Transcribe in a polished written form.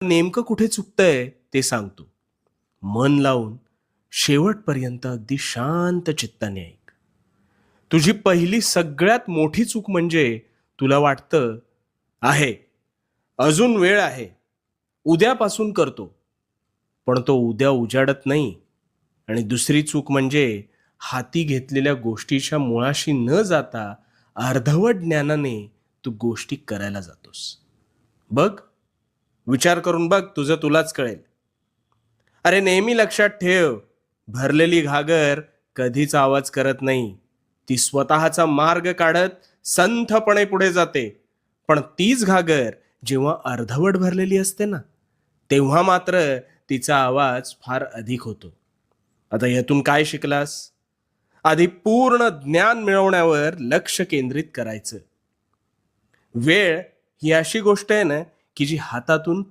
नेमकं कुठे चुकतंय ते सांगतो. मन लावून शेवटपर्यंत अगदी शांत चित्ताने ऐक. तुझी पहिली सगळ्यात मोठी चूक म्हणजे तुला वाटतं आहे, अजून वेळ आहे, उद्यापासून करतो. पण तो उद्या उजाडत नाही. आणि दुसरी चूक म्हणजे हाती घेतलेल्या गोष्टीच्या मुळाशी न जाता अर्धवट ज्ञानाने तू गोष्टी करायला जातोस. बघ, विचार करून बघ, तुझं तुलाच कळेल. अरे नेहमी लक्षात ठेव, भरलेली घागर कधीच आवाज करत नाही. ती स्वतःचा मार्ग काढत संथपणे पुढे जाते. पण तीच घागर जेव्हा अर्धवट भरलेली असते ना, तेव्हा मात्र तिचा आवाज फार अधिक होतो. आता यातून काय शिकलास? आधी पूर्ण ज्ञान मिळवण्यावर लक्ष केंद्रित करायचं. वेळ ही अशी गोष्ट आहे ना, की जी हातातून